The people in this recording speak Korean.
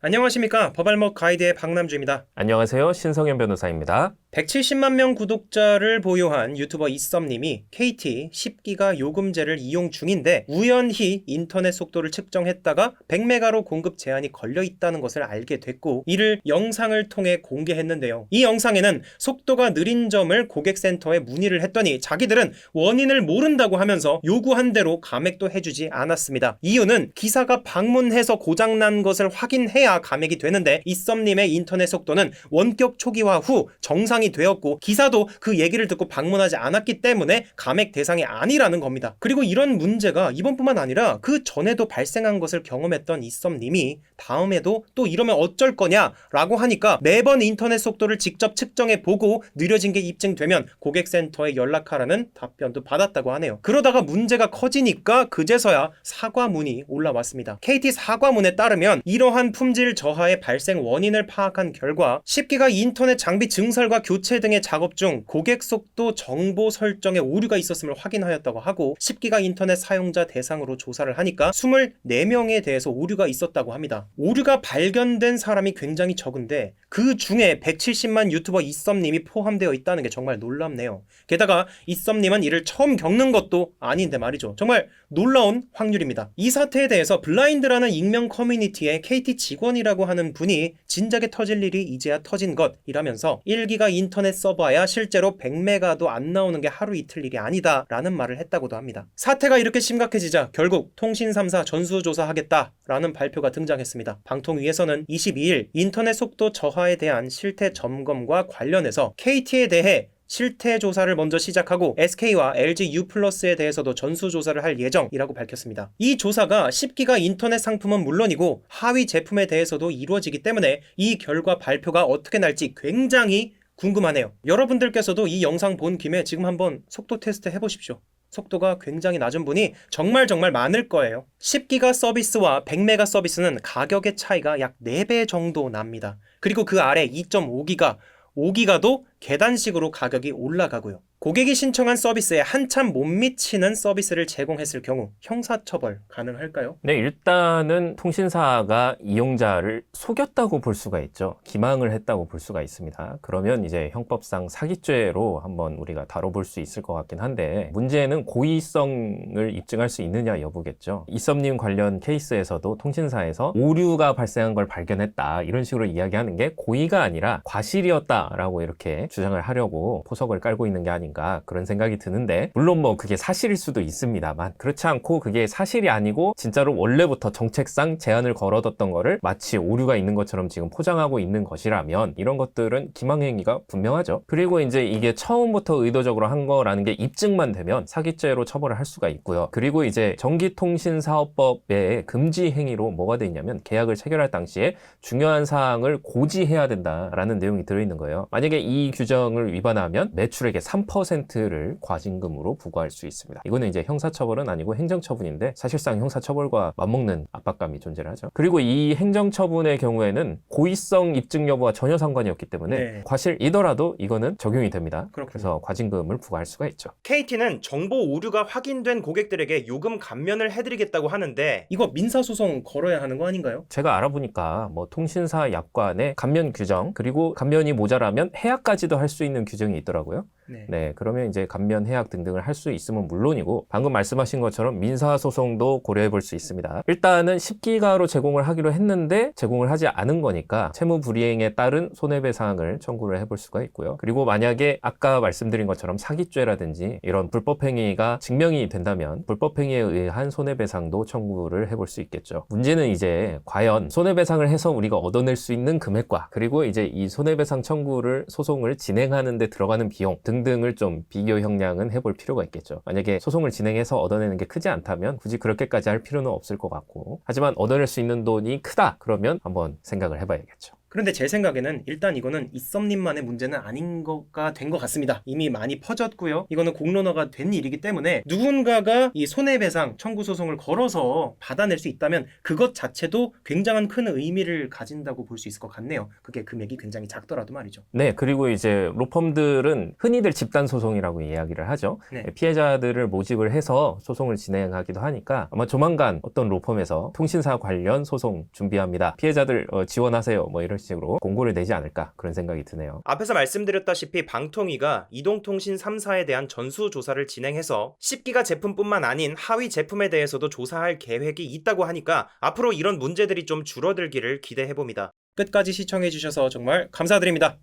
안녕하십니까. 법알목 가이드의 박남주입니다. 안녕하세요. 신성현 변호사입니다. 170만 명 구독자를 보유한 유튜버 이썸님이 KT 10기가 요금제를 이용 중인데 우연히 인터넷 속도를 측정했다가 100메가로 공급 제한이 걸려 있다는 것을 알게 됐고 이를 영상을 통해 공개했는데요. 이 영상에는 속도가 느린 점을 고객센터에 문의를 했더니 자기들은 원인을 모른다고 하면서 요구한 대로 감액도 해주지 않았습니다. 이유는 기사가 방문해서 고장난 것을 확인해야 감액이 되는데 이썸님의 인터넷 속도는 원격 초기화 후 정상이 되었고 기사도 그 얘기를 듣고 방문하지 않았기 때문에 감액 대상이 아니라는 겁니다. 그리고 이런 문제가 이번뿐만 아니라 그 전에도 발생한 것을 경험했던 이썸님이 다음에도 또 이러면 어쩔 거냐 라고 하니까 매번 인터넷 속도를 직접 측정해 보고 느려진 게 입증되면 고객센터에 연락하라는 답변도 받았다고 하네요. 그러다가 문제가 커지니까 그제서야 사과문이 올라왔습니다. KT 사과문에 따르면 이러한 품질 저하의 발생 원인을 파악한 결과 10기가 인터넷 장비 증설과 교체 등의 작업 중 고객 속도 정보 설정에 오류가 있었음을 확인하였다고 하고 10기가 인터넷 사용자 대상으로 조사를 하니까 24명에 대해서 오류가 있었다고 합니다. 오류가 발견된 사람이 굉장히 적은데 그 중에 170만 유튜버 이썸님이 포함되어 있다는 게 정말 놀랍네요. 게다가 이썸님은 이를 처음 겪는 것도 아닌데 말이죠. 정말 놀라운 확률입니다. 이 사태에 대해서 블라인드라는 익명 커뮤니티에 KT 직원이라고 하는 분이 진작에 터질 일이 이제야 터진 것이라면서 1기가 인터넷 서버야 실제로 100메가도 안 나오는 게 하루 이틀 일이 아니다 라는 말을 했다고도 합니다. 사태가 이렇게 심각해지자 결국 통신 3사 전수조사하겠다 라는 발표가 등장했습니다. 방통위에서는 22일 인터넷 속도 저하에 대한 실태 점검과 관련해서 KT에 대해 실태 조사를 먼저 시작하고 SK와 LG U+에 대해서도 전수조사를 할 예정이라고 밝혔습니다. 이 조사가 10기가 인터넷 상품은 물론이고 하위 제품에 대해서도 이루어지기 때문에 이 결과 발표가 어떻게 날지 굉장히 궁금하네요. 여러분들께서도 이 영상 본 김에 지금 한번 속도 테스트 해보십시오. 속도가 굉장히 낮은 분이 정말 많을 거예요. 10기가 서비스와 100메가 서비스는 가격의 차이가 약 4배 정도 납니다. 그리고 그 아래 2.5기가 5기가도 계단식으로 가격이 올라가고요. 고객이 신청한 서비스에 한참 못 미치는 서비스를 제공했을 경우 형사처벌 가능할까요? 네, 일단은 통신사가 이용자를 속였다고 볼 수가 있죠. 기망을 했다고 볼 수가 있습니다. 그러면 이제 형법상 사기죄로 한번 우리가 다뤄볼 수 있을 것 같긴 한데 문제는 고의성을 입증할 수 있느냐 여부겠죠. 이썸님 관련 케이스에서도 통신사에서 오류가 발생한 걸 발견했다 이런 식으로 이야기하는 게 고의가 아니라 과실이었다라고 이렇게 주장을 하려고 포석을 깔고 있는 게 아닌가 그런 생각이 드는데 물론 뭐 그게 사실일 수도 있습니다만 그렇지 않고 그게 사실이 아니고 진짜로 원래부터 정책상 제한을 걸어뒀던 거를 마치 오류가 있는 것처럼 지금 포장하고 있는 것이라면 이런 것들은 기망행위가 분명하죠. 그리고 이제 이게 처음부터 의도적으로 한 거라는 게 입증만 되면 사기죄로 처벌을 할 수가 있고요. 그리고 이제 전기통신사업법의 금지 행위로 뭐가 돼 있냐면 계약을 체결할 당시에 중요한 사항을 고지해야 된다라는 내용이 들어있는 거예요. 만약에 이 규정을 위반하면 매출액의 3%를 과징금으로 부과할 수 있습니다. 이거는 이제 형사처벌은 아니고 행정처분인데 사실상 형사처벌과 맞먹는 압박감이 존재를 하죠. 그리고 이 행정처분의 경우에는 고의성 입증 여부와 전혀 상관이 없기 때문에 과실이더라도 이거는 적용이 됩니다. 그렇군요. 그래서 과징금을 부과할 수가 있죠. KT는 정보 오류가 확인된 고객들에게 요금 감면을 해드리겠다고 하는데 이거 민사소송 걸어야 하는 거 아닌가요? 제가 알아보니까 뭐 통신사 약관에 감면 규정 그리고 감면이 모자라면 해약까지도 할 수 있는 규정이 있더라고요. 네, 그러면 이제 감면, 해약 등등을 할 수 있으면 물론이고 방금 말씀하신 것처럼 민사소송도 고려해 볼 수 있습니다. 일단은 10기가로 제공을 하기로 했는데 제공을 하지 않은 거니까 채무불이행에 따른 손해배상을 청구를 해볼 수가 있고요. 그리고 만약에 아까 말씀드린 것처럼 사기죄라든지 이런 불법행위가 증명이 된다면 불법행위에 의한 손해배상도 청구를 해볼 수 있겠죠. 문제는 이제 과연 손해배상을 해서 우리가 얻어낼 수 있는 금액과 그리고 이제 이 손해배상 청구를 소송을 진행하는 데 들어가는 비용 등등을 좀 비교 형량은 해볼 필요가 있겠죠. 만약에 소송을 진행해서 얻어내는 게 크지 않다면 굳이 그렇게까지 할 필요는 없을 것 같고 하지만 얻어낼 수 있는 돈이 크다 그러면 한번 생각을 해봐야겠죠. 그런데 제 생각에는 일단 이거는 이썸님만의 문제는 아닌 거가 된 것 같습니다. 이미 많이 퍼졌고요. 이거는 공론화가 된 일이기 때문에 누군가가 이 손해배상 청구 소송을 걸어서 받아낼 수 있다면 그것 자체도 굉장한 큰 의미를 가진다고 볼 수 있을 것 같네요. 그게 금액이 굉장히 작더라도 말이죠. 네, 그리고 이제 로펌들은 흔히들 집단 소송이라고 이야기를 하죠. 네. 피해자들을 모집을 해서 소송을 진행하기도 하니까 아마 조만간 어떤 로펌에서 통신사 관련 소송 준비합니다. 피해자들 지원하세요. 뭐 이런 식으로 공고를 내지 않을까 그런 생각이 드네요. 앞에서 말씀드렸다시피 방통위가 이동통신 3사에 대한 전수조사를 진행해서 10기가 제품뿐만 아닌 하위 제품에 대해서도 조사할 계획이 있다고 하니까 앞으로 이런 문제들이 좀 줄어들기를 기대해봅니다. 끝까지 시청해주셔서 정말 감사드립니다.